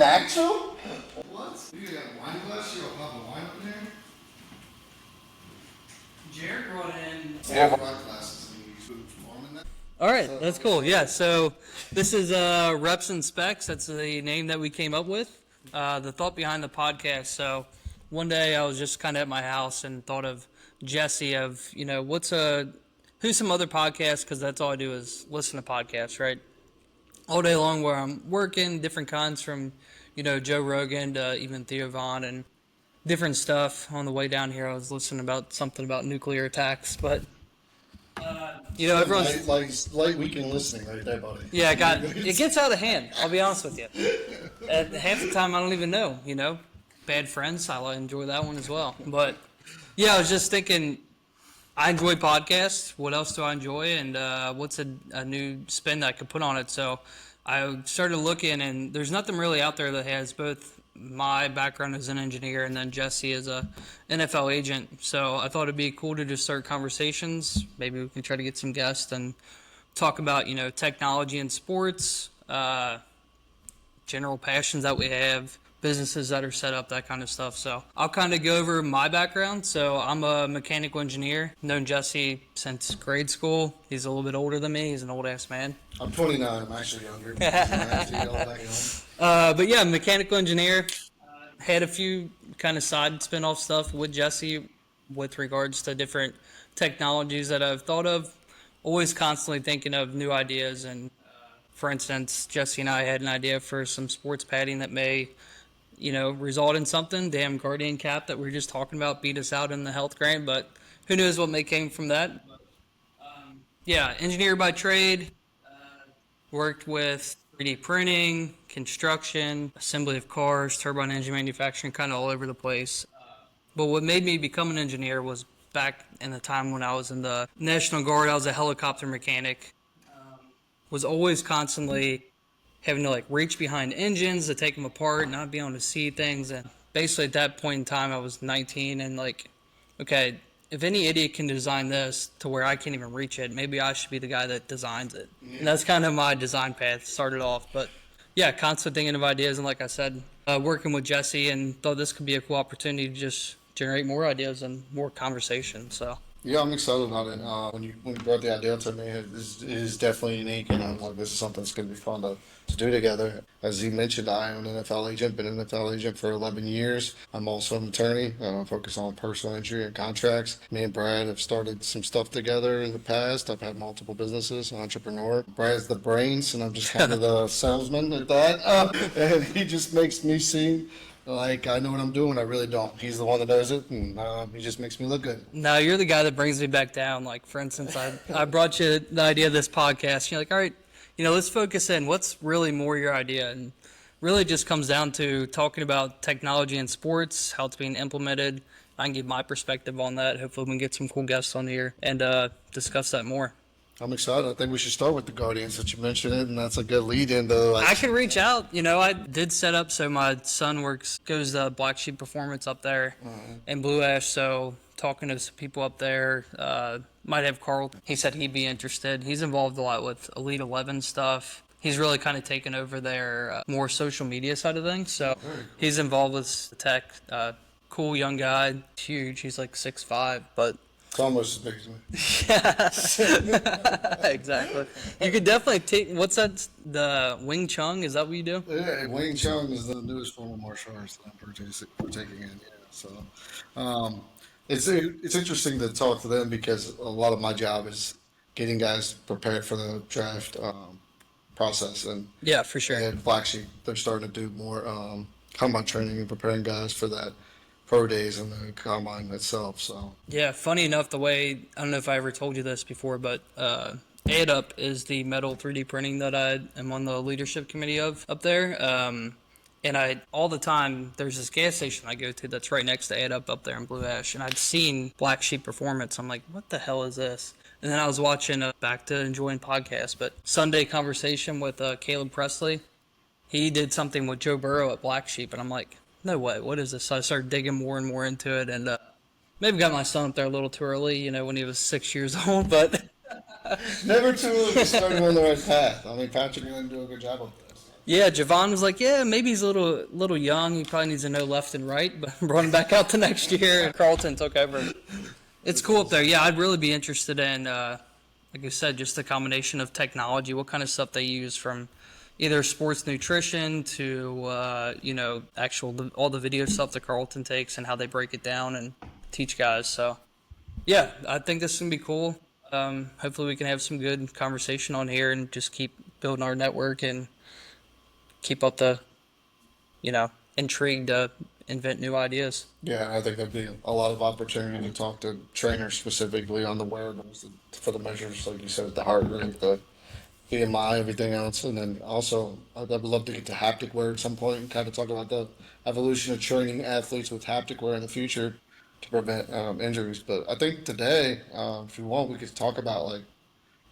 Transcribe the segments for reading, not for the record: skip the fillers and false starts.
actual? What? You got a wine glass? You got a pop of wine up there? Jared brought in. Yeah. Wine glasses and you put warm in that. All right, that's cool. Yeah, so this is Reps and Specs. That's the name that we came up with. The thought behind the podcast. So one day I was just kind of at my house and thought of Jesse of, who's some other podcasts, because that's all I do is listen to podcasts, right? All day long where I'm working, different kinds from, Joe Rogan to even Theo Vaughn and different stuff. On the way down here, I was listening about something about nuclear attacks, but everyone's light weekend listening right there, buddy. yeah, it gets out of hand. I'll be honest with you. Half the time, I don't even know. Bad Friends. I enjoy that one as well. But yeah, I was just thinking. I enjoy podcasts. What else do I enjoy? And what's a new spin that I could put on it? So I started looking, and there's nothing really out there that has both my background as an engineer and then Jesse as a NFL agent. So I thought it'd be cool to just start conversations. Maybe we can try to get some guests and talk about, technology in sports, general passions that we have, businesses that are set up, that kind of stuff. So I'll kind of go over my background. So I'm a mechanical engineer. Known Jesse since grade school. He's a little bit older than me. He's an old-ass man. I'm 29. I'm actually younger. But yeah, mechanical engineer. Had a few kind of side spin-off stuff with Jesse with regards to different technologies that I've thought of. Always constantly thinking of new ideas. And for instance, Jesse and I had an idea for some sports padding that may result in something. Damn Guardian cap that we were just talking about beat us out in the health grant, but who knows what may came from that. Yeah, engineer by trade, worked with 3D printing, construction, assembly of cars, turbine engine manufacturing, kind of all over the place. But what made me become an engineer was back in the time when I was in the National Guard. I was a helicopter mechanic. Was always constantly having to reach behind engines to take them apart, not be able to see things. And basically at that point in time, I was 19 and okay, if any idiot can design this to where I can't even reach it, maybe I should be the guy that designs it. Yeah. And that's kind of my design path started off. But yeah, constant thinking of ideas. And like I said, working with Jesse, and thought this could be a cool opportunity to just generate more ideas and more conversation. So. Yeah, I'm excited about it. When you brought the idea to me, it is definitely unique, and I'm like, this is something that's going to be fun to do together. As you mentioned, I am an NFL agent, been an NFL agent for 11 years. I'm also an attorney. I focus on personal injury and contracts. Me and Brad have started some stuff together in the past. I've had multiple businesses, an entrepreneur. Brad's the brains, and I'm just kind of the salesman at that. And he just makes me seem like I know what I'm doing. I really don't. He's the one that does it, and he just makes me look good. No, you're the guy that brings me back down. Like, for instance, I brought you the idea of this podcast. You're like, all right, let's focus in. What's really more your idea? And really just comes down to talking about technology in sports, how it's being implemented. I can give my perspective on that. Hopefully we can get some cool guests on here and discuss that more. I'm excited. I think we should start with the Guardians that you mentioned it, and that's a good lead into. I can reach out. I did set up so my son goes to Black Sheep Performance up there in Blue Ash. So talking to some people up there, might have Carl. He said he'd be interested. He's involved a lot with Elite 11 stuff. He's really kind of taken over their more social media side of things. So he's involved with tech. Cool young guy, huge. He's like 6'5", but. It's almost as big as me. Yeah, exactly. You could definitely take, what's that, the Wing Chun? Is that what you do? Yeah, Wing Chun is the newest form of martial arts that I'm partaking in. Yeah, so it's interesting to talk to them because a lot of my job is getting guys prepared for the draft process. And yeah, for sure. And Black Sheep, they're starting to do more combine training and preparing guys for that. Pro days and the combine itself. So yeah, funny enough, the way, I don't know if I ever told you this before, but Add Up is the metal 3D printing that I am on the leadership committee of up there. And all the time, there's this gas station I go to that's right next to Add Up there in Blue Ash, and I'd seen Black Sheep Performance. I'm like, what the hell is this? And then I was watching back to enjoying podcasts, but Sunday Conversation with Caleb Presley. He did something with Joe Burrow at Black Sheep, and I'm like, no way, what is this? So I started digging more and more into it, and maybe got my son up there a little too early, when he was 6 years old, but... Never too early to start him on the right path. I mean, Patrick and I do a good job of this. Yeah, Javon was like, yeah, maybe he's a little young. He probably needs to know left and right, but brought him back out the next year. Carlton took over. It's This cool up there. is Yeah, I'd really be interested in, like I said, just the combination of technology, what kind of stuff they use from either sports nutrition to, actual all the video stuff that Carlton takes and how they break it down and teach guys. So, yeah, I think this is going to be cool. Hopefully, we can have some good conversation on here and just keep building our network and keep up the, intrigue to invent new ideas. Yeah, I think there'd be a lot of opportunity to talk to trainers specifically on the wearables for the measures, like you said, the heart rate, the BMI, everything else, and then also I'd love to get to haptic wear at some point and kind of talk about the evolution of training athletes with haptic wear in the future to prevent injuries. But I think today, if you want, we could talk about like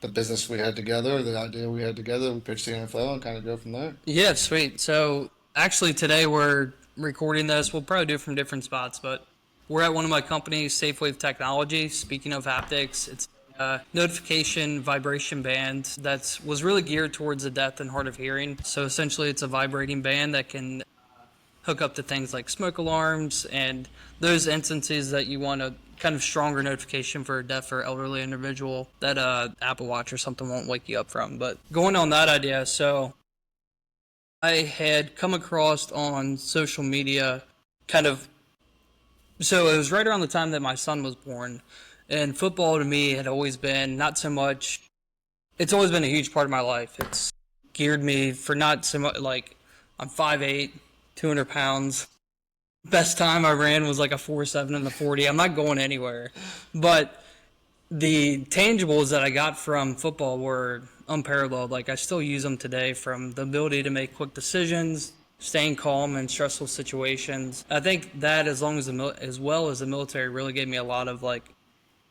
the business we had together, the idea we had together. We pitched the NFL and kind of go from there. Yeah, sweet. So actually, today we're recording this. We'll probably do it from different spots, but we're at one of my companies, SafeWave Technology. Speaking of haptics, it's a notification vibration band that was really geared towards the deaf and hard of hearing. So essentially, it's a vibrating band that can hook up to things like smoke alarms and those instances that you want a kind of stronger notification for a deaf or elderly individual that Apple Watch or something won't wake you up from. But going on that idea, so I had come across on social media kind of so it was right around the time that my son was born, and football to me had always been not so much, it's always been a huge part of my life. It's geared me for not so much like I'm 5'8", 200 pounds. Best time I ran was like a 4.7 in the 40. I'm not going anywhere. But the tangibles that I got from football were unparalleled. Like I still use them today, from the ability to make quick decisions, staying calm in stressful situations. I think that as well as the military really gave me a lot of like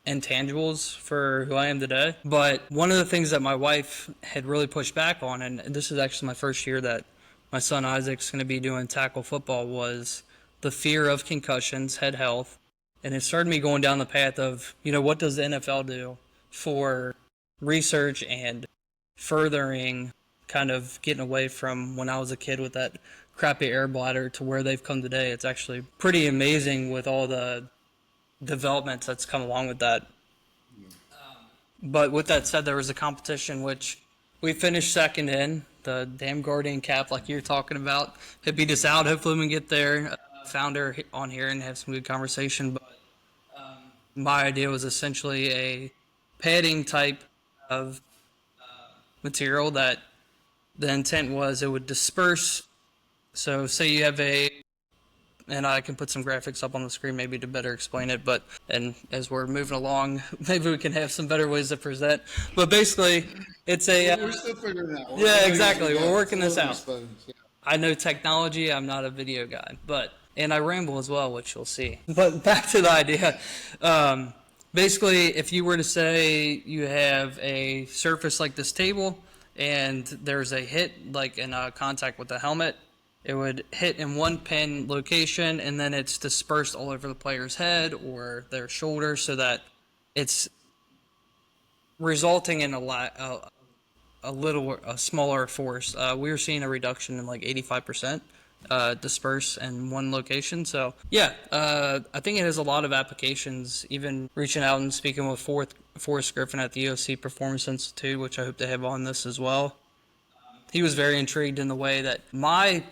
intangibles for who I am today. But one of the things that my wife had really pushed back on, and this is actually my first year that my son Isaac's going to be doing tackle football, was the fear of concussions, head health, and it started me going down the path of, what does the NFL do for research and furthering kind of getting away from when I was a kid with that crappy air bladder to where they've come today. It's actually pretty amazing with all the developments that's come along with that. But with that said, there was a competition which we finished second in. The damn Guardian Cap, like you're talking about, it beat us out. Hopefully, we can get their founder on here and have some good conversation. But my idea was essentially a padding type of material that the intent was it would disperse. So, say you have and I can put some graphics up on the screen maybe to better explain it. But and as we're moving along, maybe we can have some better ways to present. But basically, it's a We're still figuring it out. yeah, exactly. We're working this out. Exposed, yeah. I know technology. I'm not a video guy, and I ramble as well, which you'll see. But back to the idea. Basically, if you were to say you have a surface like this table, and there's a hit like in contact with the helmet, it would hit in one pin location, and then it's dispersed all over the player's head or their shoulder, so that it's resulting in a smaller force. We were seeing a reduction in like 85% disperse in one location. So yeah, I think it has a lot of applications. Even reaching out and speaking with Forrest Griffin at the UFC Performance Institute, which I hope to have on this as well. He was very intrigued in the way that my,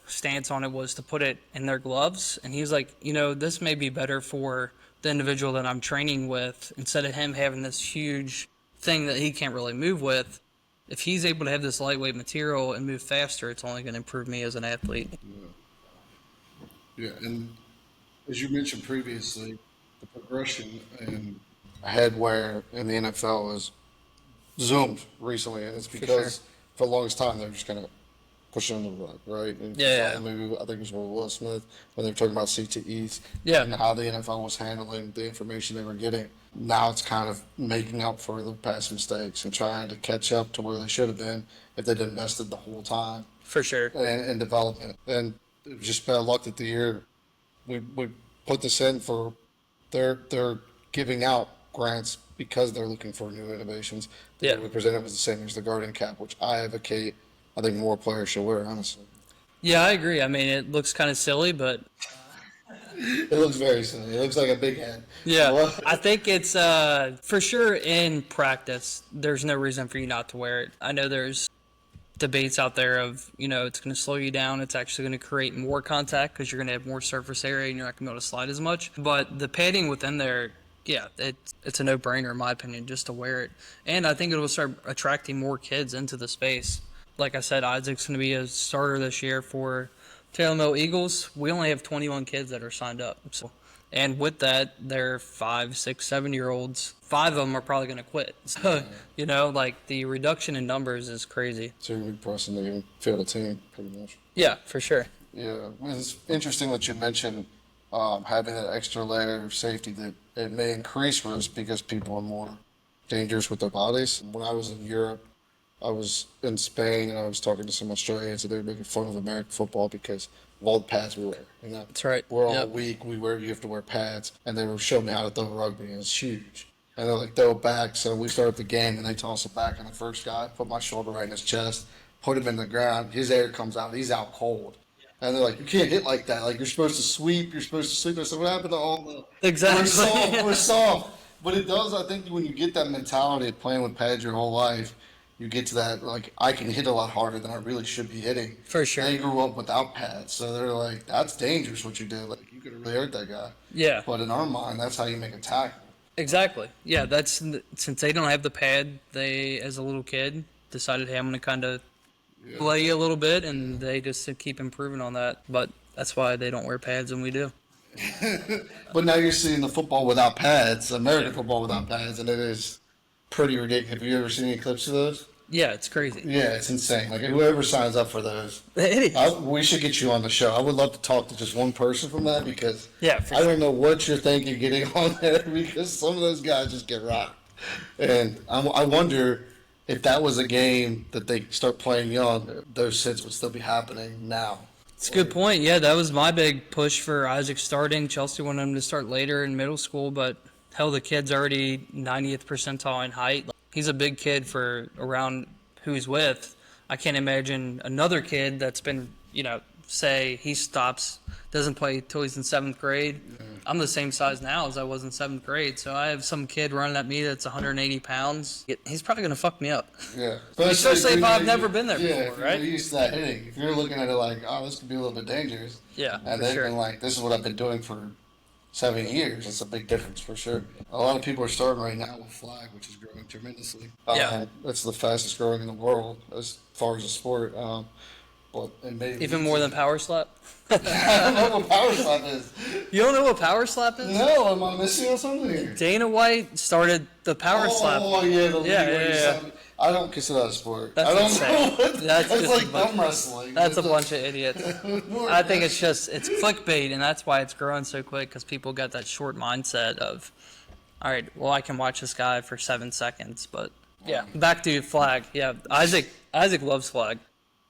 stance on it was to put it in their gloves. And he was like, this may be better for the individual that I'm training with, instead of him having this huge thing that he can't really move with. If he's able to have this lightweight material and move faster, it's only going to improve me as an athlete. Yeah, and as you mentioned previously, the progression in headwear in the NFL has zoomed recently, and it's For sure. because for the longest time they were just kind of pushing the rug, right? And Yeah, yeah. maybe I think it was with Will Smith when they were talking about CTEs Yeah. and how the NFL was handling the information they were getting. Now it's kind of making up for the past mistakes and trying to catch up to where they should have been if they'd invested the whole time For sure. in development. And it was just bad luck that the year we put this in for they're giving out grants because they're looking for new innovations. The Yeah. year we presented was the same as the Guardian Cap, which I advocate I think more players should wear it, honestly. Yeah, I agree. I mean, it looks kind of silly, but It looks very silly. It looks like a big head. yeah, What? I think it's for sure in practice. There's no reason for you not to wear it. I know there's debates out there of it's going to slow you down. It's actually going to create more contact because you're going to have more surface area and you're not going to be able to slide as much. But the padding within there, yeah, it's a no brainer in my opinion just to wear it. And I think it will start attracting more kids into the space. Like I said, Isaac's going to be a starter this year for Taylor Mill Eagles. We only have 21 kids that are signed up. So, and with that, they're 5, 6, 7 year olds. 5 of them are probably going to quit. So, like the reduction in numbers is crazy. So you're pressing to even field a team, pretty much. Yeah, for sure. Yeah, it's interesting that you mentioned having that extra layer of safety that it may increase risk because people are more dangerous with their bodies. When I was in Europe, I was in Spain and I was talking to some Australians and they were making fun of American football because of all the pads we wear. That's right. We're all Yep. weak. You have to wear pads. And they were showing me how to throw rugby and it's huge. And they're like, throw it back. So we start the game and they toss it back. And the first guy put my shoulder right in his chest, put him in the ground. His air comes out. He's out cold. And they're like, you can't hit like that. Like, you're supposed to sweep. You're supposed to sweep. I said, what happened to all the. Exactly. We're soft. We're soft. But it does, I think, when you get that mentality of playing with pads your whole life, you get to that, like, I can hit a lot harder than I really should be hitting. For sure. They grew up without pads. So they're like, that's dangerous what you did. Like, you could have really hurt that guy. Yeah. But in our mind, that's how you make a tackle. Exactly. Yeah, that's since they don't have the pad, they as a little kid decided, hey, I'm going to kind of play you a little bit, and they just keep improving on that. But that's why they don't wear pads, and we do. But now you're seeing the football without pads, American football without pads, and it is pretty ridiculous. Have you ever seen any clips of those? Yeah, it's crazy. Yeah, it's insane. Like, whoever signs up for those, It is. we should get you on the show. I would love to talk to just one person from that because Yeah, for I sure. don't know what you're thinking getting on there because some of those guys just get rocked. And I wonder if that was a game that they start playing young, those sins would still be happening now. It's a good point. Yeah, that was my big push for Isaac starting. Chelsea wanted him to start later in middle school, but hell, the kid's already 90th percentile in height. He's a big kid for around who he's with. I can't imagine another kid that's been, say he stops, doesn't play till he's in 7th grade. I'm the same size now as I was in 7th grade, so I have some kid running at me that's 180 pounds. He's probably going to fuck me up. Yeah. Especially if I've never been there yeah, before, right? If you're used to that hitting, if you're looking at it like, oh, this could be a little bit dangerous. Yeah, And for they've sure. been like, this is what I've been doing for 7 years. It's a big difference for sure. A lot of people are starting right now with flag, which is growing tremendously. Yeah. It's the fastest growing in the world as far as a sport. But it may Even more than power slap? I don't know what power slap is. You don't know what power slap is? No, am I missing on something here? Dana White started the power slap. Oh, yeah, the league Yeah, where you yeah. suck. I don't consider that a sport. That's I don't insane. know what That's that's just like a bunch- thumb wrestling. That's a bunch of idiots. I think it's clickbait, and that's why it's growing so quick because people got that short mindset of, all right, well, I can watch this guy for 7 seconds, but yeah. Back to flag. Yeah, Isaac loves flag.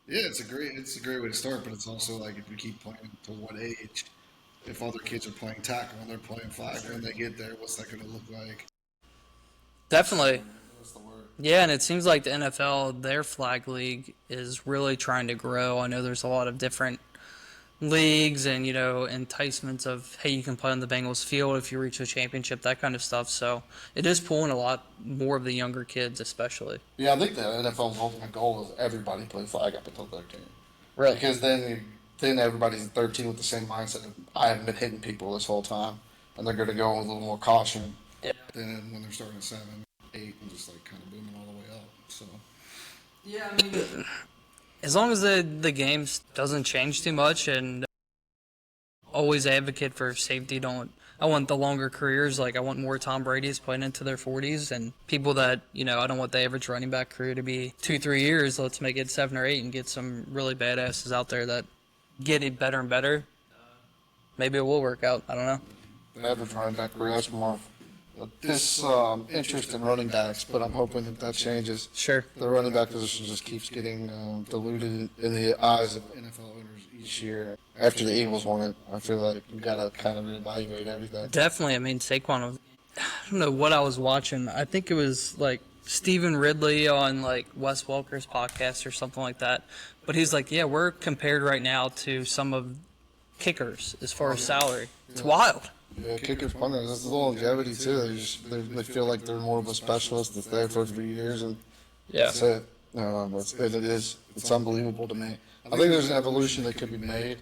Yeah, it's a great way to start, but it's also like if you keep playing to what age? If other kids are playing tackle and they're playing flag, when they get there, what's that going to look like? Definitely. What's the word? Yeah, and it seems like the NFL, their flag league is really trying to grow. I know there's a lot of different leagues and, enticements of, hey, you can play on the Bengals field if you reach a championship, that kind of stuff. So it is pulling a lot more of the younger kids, especially. Yeah, I think the NFL's ultimate goal is everybody play flag up until 13. Really? Because then everybody's at 13 with the same mindset of, I haven't been hitting people this whole time. And they're going to go with a little more caution. Yeah. Then when they're starting at 7, 8, and just like kind of booming all the way up. So. Yeah, I mean, as long as the game doesn't change too much and always advocate for safety, I want the longer careers. Like, I want more Tom Brady's playing into their 40s and people that, I don't want the average running back career to be 2-3 years. Let's make it 7 or 8 and get some really badasses out there that get it better and better. Maybe it will work out. I don't know. The average running back career, that's more this interest in running backs, but I'm hoping that changes. Sure. The running back position just keeps getting diluted in the eyes of NFL owners each year. After the Eagles won it, I feel like you got to kind of reevaluate everything. Definitely. I mean, Saquon was, I don't know what I was watching. I think it was like Stephen Ridley on like Wes Welker's podcast or something like that. But he's like, yeah, we're compared right now to some of kickers as far as salary. It's wild. Yeah, kickers, punters. That's the longevity too. They feel like they're more of a specialist that's there for 3 years and Yeah. that's it. It's unbelievable to me. I think there's an evolution that could be made.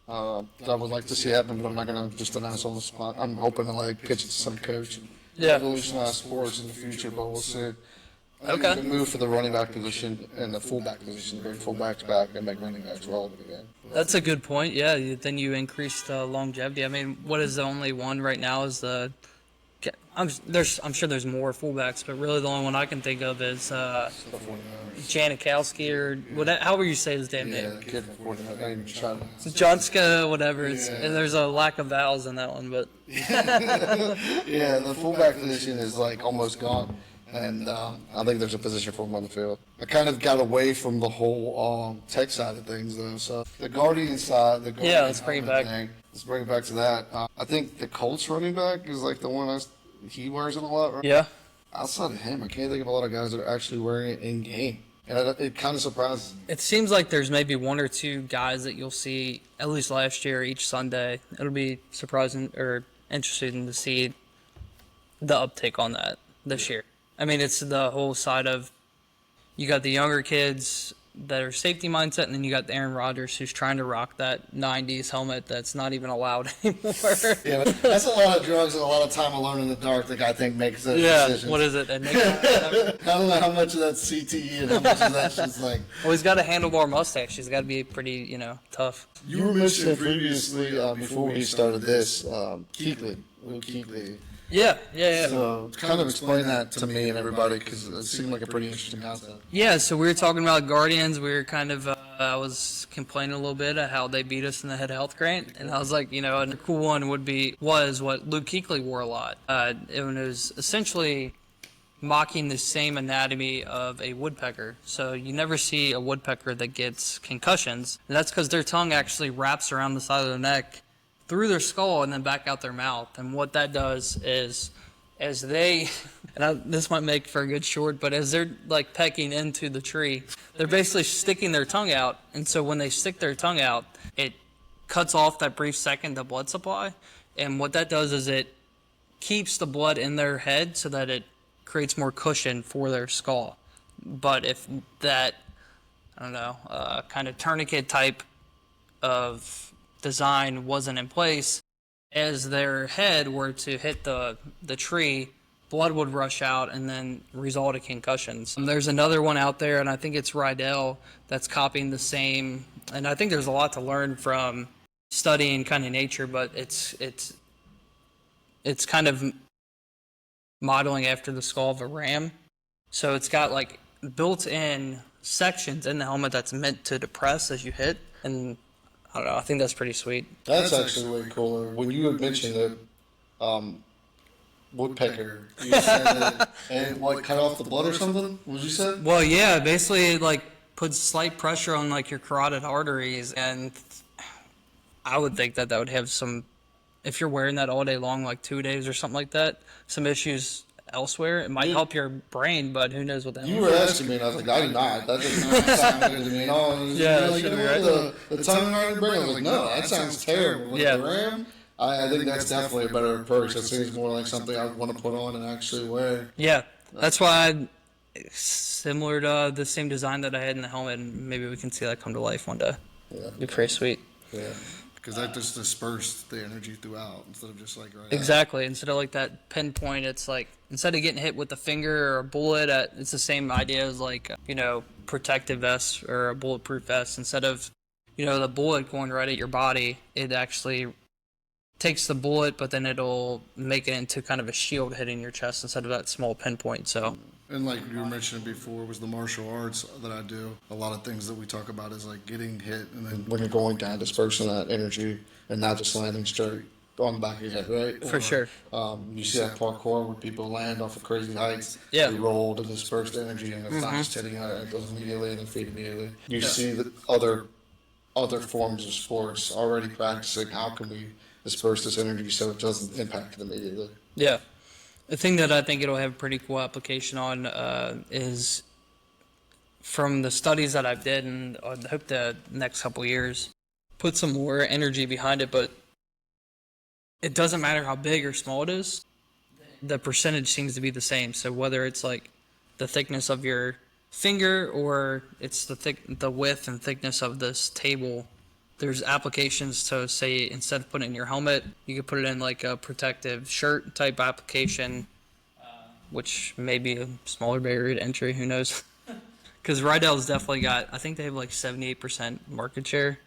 That I would like to see happen, but I'm not gonna just announce on the spot. I'm hoping to like pitch it to some coach and Yeah. revolutionize sports in the future, but we'll see. I think Okay. we can move for the running back position and the fullback position, bring fullbacks back and make running backs relevant again. That's a good point. Yeah, then you increase the longevity. I mean, what is the only one right now is the. I'm sure there's more fullbacks, but really the only one I can think of is Janikowski or whatever, however you say his damn Yeah, name. the kid from 49. I even tried to. Johnska, whatever. It's, Yeah. and there's a lack of vowels in that one, but Yeah, the fullback position is like almost gone, and I think there's a position for him on the field. I kind of got away from the whole tech side of things though. So the Guardian side, Yeah, let's bring it back. Let's bring it back to that. I think the Colts running back is like the one he wears it a lot. Right? yeah. Outside of him, I can't think of a lot of guys that are actually wearing it in game, and it kind of surprises me. It seems like there's maybe one or two guys that you'll see at least last year each Sunday. It'll be surprising or interesting to see the uptick on that this year. I mean, it's the whole side of you got the younger kids that are safety mindset, and then you got Aaron Rodgers who's trying to rock that '90s helmet that's not even allowed anymore. Yeah, but that's a lot of drugs and a lot of time alone in the dark that I think makes those Yeah, decisions. what is it? I don't know how much of that's CTE and how much of that's just like. Well, he's got a handlebar mustache. He's got to be pretty, tough. You were mentioning previously, before we started this, Kuechly, Luke Kuechly. Yeah. So kind of explain that to me and everybody because it seemed like a pretty interesting concept. Yeah, so we were talking about Guardians. We were kind of, I was complaining a little bit of how they beat us in the head health grant. And I was like, and a cool one was what Luke Kuechly wore a lot. It was essentially mocking the same anatomy of a woodpecker. So you never see a woodpecker that gets concussions. And that's because their tongue actually wraps around the side of their neck through their skull and then back out their mouth. And what that does is, as they, this might make for a good short, but as they're like pecking into the tree, they're basically sticking their tongue out. And so when they stick their tongue out, it cuts off that brief second the blood supply. And what that does is it keeps the blood in their head so that it creates more cushion for their skull. But if that, kind of tourniquet type of design wasn't in place, as their head were to hit the tree, blood would rush out and then result in concussions. There's another one out there, and I think it's Rydell that's copying the same. And I think there's a lot to learn from studying kind of nature, but it's kind of modeling after the skull of a ram. So it's got like built-in sections in the helmet that's meant to depress as you hit, and I don't know. I think that's pretty sweet. That's actually way cooler. When you had mentioned that woodpecker, you said that and what cut off the blood or something? What did you say? Well, yeah, basically it like puts slight pressure on like your carotid arteries, and I would think that would have some, if you're wearing that all day long, like 2 days or something like that, some issues elsewhere. It might help your brain, but who knows what that You means. were asking me, and I was like, I did not. That does not sound good to me at all. Yeah, like, should be the tongue around your brain. I was like, no, that sounds terrible. With Yeah. the ram, I think that's definitely a better approach. That seems more like something I would want to put on and actually wear. Yeah, that's why similar to the same design that I had in the helmet, and maybe we can see that come to life one day. Yeah. Be pretty sweet. Yeah. Because that just dispersed the energy throughout instead of just like right Exactly. Instead of like that pinpoint, it's like instead of getting hit with a finger or a bullet, it's the same idea as like protective vest or a bulletproof vest. Instead of the bullet going right at your body, it actually takes the bullet, but then it'll make it into kind of a shield hitting your chest instead of that small pinpoint. So. And like you were mentioning before, was the martial arts that I do. A lot of things that we talk about is like getting hit, and then when you're going down, dispersing that energy and not just landing straight on the back of your head, right? For sure. You see that parkour where people land off of crazy heights. Yeah. They roll to disperse the energy, and it's not just hitting out; it goes immediately and then feet immediately. You see the other forms of sports already practicing how can we disperse this energy so it doesn't impact it immediately. Yeah. The thing that I think it'll have a pretty cool application on is from the studies that I've did, and I hope the next couple of years put some more energy behind it. But it doesn't matter how big or small it is, the percentage seems to be the same. So whether it's like the thickness of your finger or it's the width and thickness of this table, there's applications to say instead of putting it in your helmet, you could put it in like a protective shirt type application, which may be a smaller barrier to entry. Who knows? Because Rydell's definitely got, I think they have like 78% market share.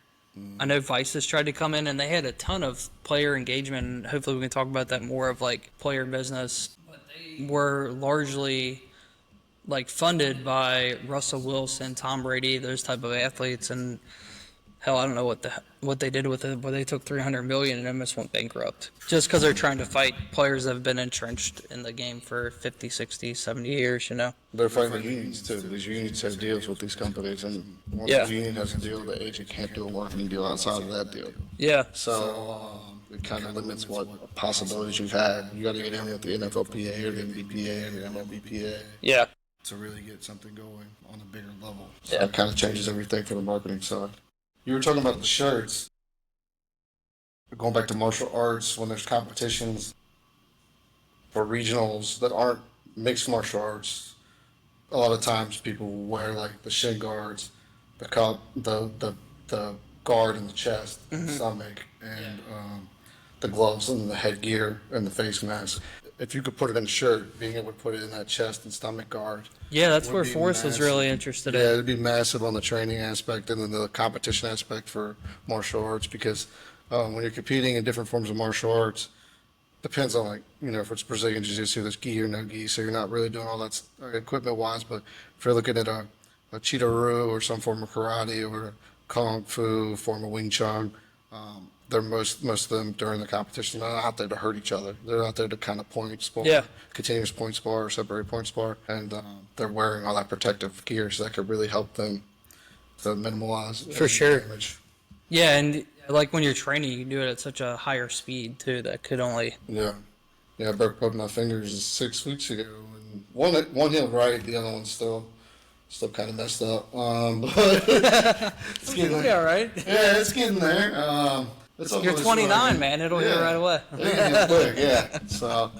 I know Vice has tried to come in and they had a ton of player engagement. And hopefully, we can talk about that more of like player business. But they were largely like funded by Russell Wilson, Tom Brady, those type of athletes, and hell, I don't know what they did with it, but they took 300 million and almost went bankrupt just because they're trying to fight players that have been entrenched in the game for 50, 60, 70 years. You know. They're fighting the unions too. These unions have deals with these companies, and once Yeah. the union has a deal, the agent can't do a marketing deal outside of that deal. Yeah. So it kind of limits what possibilities you've had. You got to get in with the NFLPA or the NBPA or the MLBPA Yeah. to really get something going on a bigger level. So Yeah. it kind of changes everything for the marketing side. You were talking about the shirts. Going back to martial arts, when there's competitions for regionals that aren't mixed martial arts, a lot of times people wear like the shin guards, the guard in the chest, stomach, and the gloves and the headgear and the face mask. If you could put it in a shirt, being able to put it in that chest and stomach guard. Yeah, that's would where be Forrest was massive. really interested Yeah, in. it'd be massive on the training aspect and then the competition aspect for martial arts because when you're competing in different forms of martial arts, depends on like if it's Brazilian jiu-jitsu, there's gi or no gi, so you're not really doing all that equipment wise. But if you're looking at a Cheetah-Ru or some form of karate or kung fu form of Wing Chun, they're most of them during the competition. They're not out there to hurt each other. They're out there to kind of point spar, Yeah. continuous point spar, or separate point spar, and they're wearing all that protective gear, so that could really help them to minimize For any sure. damage. Yeah, and like when you're training, you can do it at such a higher speed too that could only. Yeah. Yeah, I broke both my fingers 6 weeks ago, and one healed right, the other one's still kind of messed up. But it's getting Yeah, there. right. Yeah, it's getting there. It's You're 29, man. It'll heal right away. Yeah, quick, yeah. So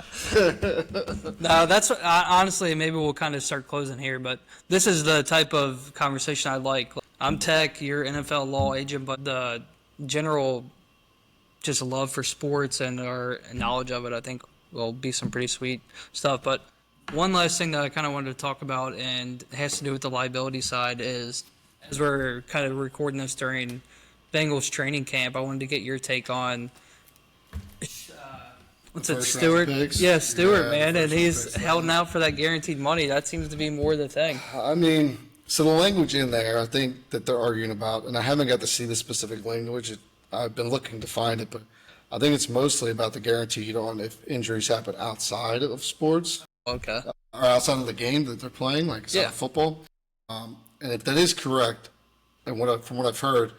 No, that's what, honestly, maybe we'll kind of start closing here, but this is the type of conversation I like. I'm tech, you're NFL law agent, but the general just love for sports and our knowledge of it, I think, will be some pretty sweet stuff. But one last thing that I kind of wanted to talk about, and it has to do with the liability side, is as we're kind of recording this during Bengals training camp, I wanted to get your take on what's it, first round Stewart? picks. Yeah, Stewart, Yeah, man, and first round he's picks. holding out for that guaranteed money. That seems to be more the thing. I mean, so the language in there, I think that they're arguing about, and I haven't got to see the specific language. I've been looking to find it, but I think it's mostly about the guaranteed on if injuries happen outside of sports Okay. or outside of the game that they're playing, like outside Yeah. of football. And if that is correct, and from what I've heard,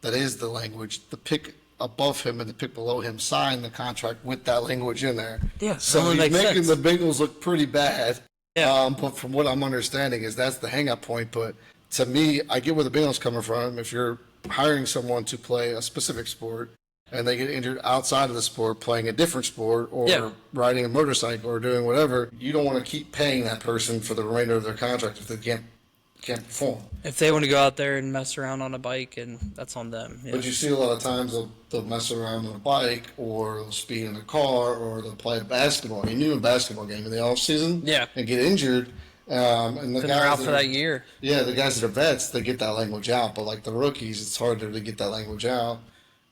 that is the language. The pick above him and the pick below him signed the contract with that language in there. Yeah, So only he's makes making sense. the Bengals look pretty bad. Yeah. But from what I'm understanding is that's the hang up point. But to me, I get where the Bengals coming from. If you're hiring someone to play a specific sport and they get injured outside of the sport playing a different sport or Yeah. riding a motorcycle or doing whatever, you don't want to keep paying that person for the remainder of their contract if they can't perform. If they want to go out there and mess around on a bike, and that's on them. Yeah. But you see a lot of times they'll mess around on a bike or they'll speed in a car or they'll play a basketball. You knew a basketball game in the off season, Yeah. and get injured. And the Then guys they're out for that year. yeah, the guys that are vets, they get that language out. But like the rookies, it's harder to get that language out.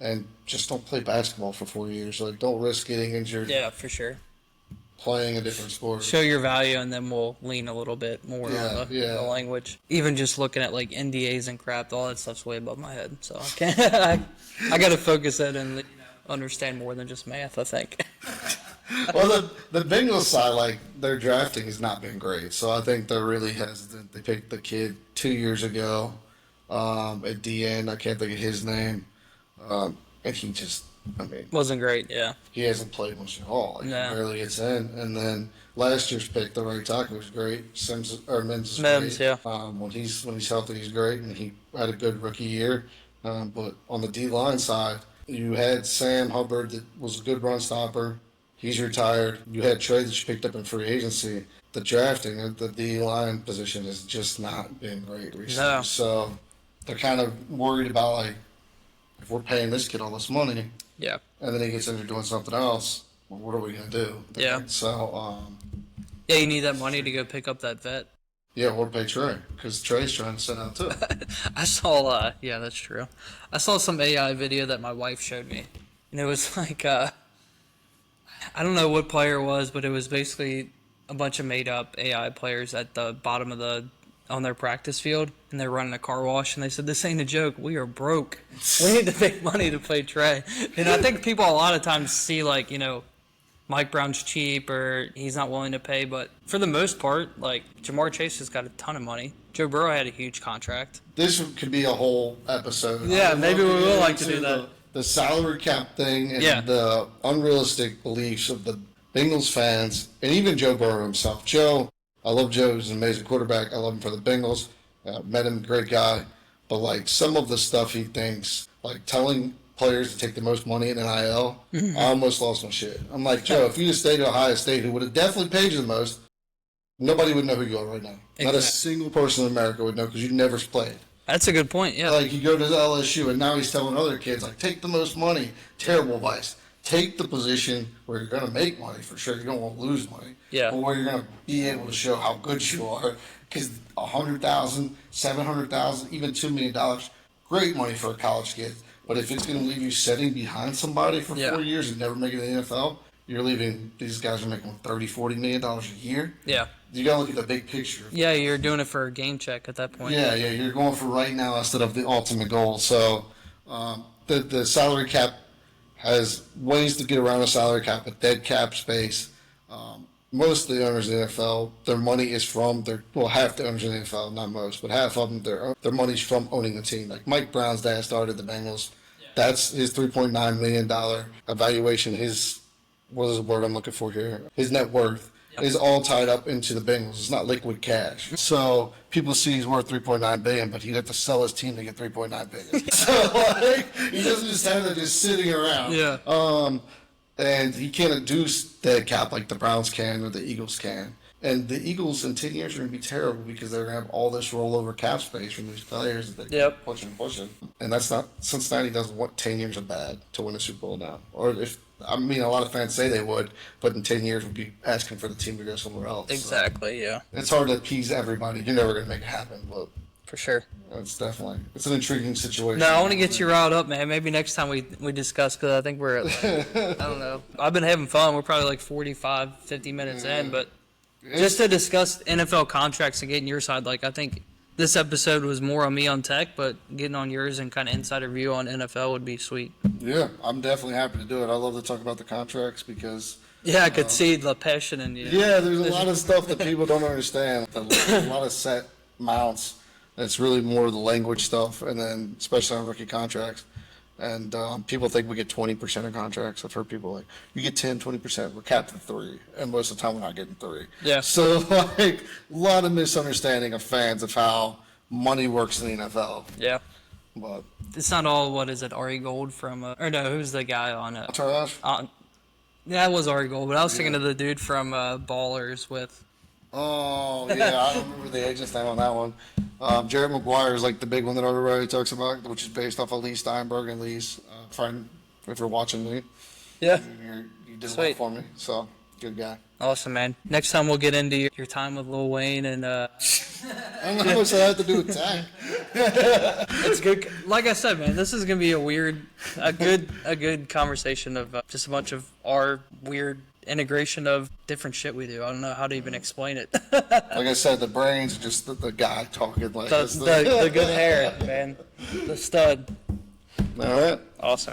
And just don't play basketball for 4 years. Like don't risk getting injured Yeah, for sure. playing a different sport. Show your value, and then we'll lean a little bit more Yeah, on the, yeah. the language. Even just looking at like NDAs and crap, all that stuff's way above my head. So I can't. I got to focus it and understand more than just math, I think. Well, the Bengals side, like their drafting has not been great, so I think they're really hesitant. They picked the kid 2 years ago at DN. I can't think of his name. and he just, I mean, Wasn't great. Yeah. he hasn't played much at all. Like, No. he barely gets in. And then last year's pick, the right tackle, was great. Mims is Mims, great. yeah. When he's healthy, he's great, and he had a good rookie year. But on the D line side, you had Sam Hubbard that was a good run stopper. He's retired. You had Trey that you picked up in free agency. The drafting at the D line position has just not been great recently. No. So they're kind of worried about, like, if we're paying this kid all this money, Yeah. and then he gets into doing something else, well, what are we gonna do? Yeah. So, Yeah, you need that money to go pick up that vet. yeah, or pay Trey because Trey's trying to sit out too. I saw, yeah, that's true. I saw some AI video that my wife showed me, and it was like, I don't know what player it was, but it was basically a bunch of made up AI players at the bottom of on their practice field, and they're running a car wash, and they said, "This ain't a joke. We are broke. We need to make money to play Trey." And I think people a lot of times see, like, Mike Brown's cheap or he's not willing to pay, but for the most part, like, Jamar Chase has got a ton of money. Joe Burrow had a huge contract. This could be a whole episode. Yeah, I would maybe love we to will get like to into do that. The salary cap thing and Yeah. the unrealistic beliefs of the Bengals fans and even Joe Burrow himself. I love Joe. He's an amazing quarterback. I love him for the Bengals. Met him, great guy. But, like, some of the stuff he thinks, like telling players to take the most money in NIL, I almost lost my shit. I'm like, Joe, if you just stayed at Ohio State, who would have definitely paid you the most, nobody would know who you are right now. Not a single person in America would know because you never played. That's a good point, yeah. Like, you go to LSU, and now he's telling other kids, like, take the most money. Terrible advice. Take the position where you're going to make money for sure. You don't want to lose money. Yeah. But where you're going to be able to show how good you are. Because $100,000, $700,000, even $2 million, great money for a college kid. But if it's going to leave you sitting behind somebody for Yeah. 4 years and never making the NFL, you're leaving, these guys are making $30, $40 million a year. Yeah. You got to look at the big picture. Yeah, you're doing it for a game check at that point. Yeah, you're going for right now instead of the ultimate goal. So the salary cap has ways to get around the salary cap, a dead cap space. Most of the owners in the NFL, their money is from half the owners in the NFL, not most, but half of them, their money's from owning the team. Like Mike Brown's dad started the Bengals. That's his $3.9 million evaluation. What is the word I'm looking for here? His net worth is all tied up into the Bengals. It's not liquid cash. So people see he's worth $3.9 billion, but he'd have to sell his team to get $3.9 billion. So, like, he doesn't just have that just sitting around. Yeah. And he can't induce dead cap like the Browns can or the Eagles can. And the Eagles in 10 years are going to be terrible because they're going to have all this rollover cap space from these players that they keep pushing. And that's not, Cincinnati doesn't want 10 years of bad to win a Super Bowl now. Or a lot of fans say they would, but in 10 years would be asking for the team to go somewhere else. Exactly, So yeah. it's hard to appease everybody. You're never going to make it happen, but For sure. it's an intriguing situation. No, I want to get you riled up, man. Maybe next time we discuss, because I think we're at, I don't know. I've been having fun. We're probably like 45, 50 minutes in, but just to discuss NFL contracts and getting your side, like, I think this episode was more on me on tech, but getting on yours and kind of insider view on NFL would be sweet. Yeah, I'm definitely happy to do it. I love to talk about the contracts because Yeah, I could see the passion in you. yeah, there's a lot of stuff that people don't understand. A lot of set mounts. It's really more the language stuff, and then especially on rookie contracts. And people think we get 20% of contracts. I've heard people like, you get 10, 20%. We're capped at 3. And most of the time, we're not getting 3. Yeah. So, like, a lot of misunderstanding of fans of how money works in the NFL. Yeah. But It's not all, what is it, Ari Gold from, or no, who's the guy on it? Taraj? Yeah, it was Ari Gold, but I was thinking of the dude from Ballers with. Oh, yeah, I don't remember the agent's name on that one. Jared McGuire is like the big one that everybody talks about, which is based off of Lee Steinberg and Lee's friend. If you're watching Lee, Yeah. you did a lot Sweet. for me, so good guy. Awesome, man. Next time we'll get into your time with Lil Wayne and I don't know how much that has to do with tech. it's good. Like I said, man, this is gonna be a good conversation of just a bunch of our weird integration of different shit we do. I don't know how to even explain it. Like I said, the brains are just the guy talking like this. the good hair, man. The stud. All right. Awesome.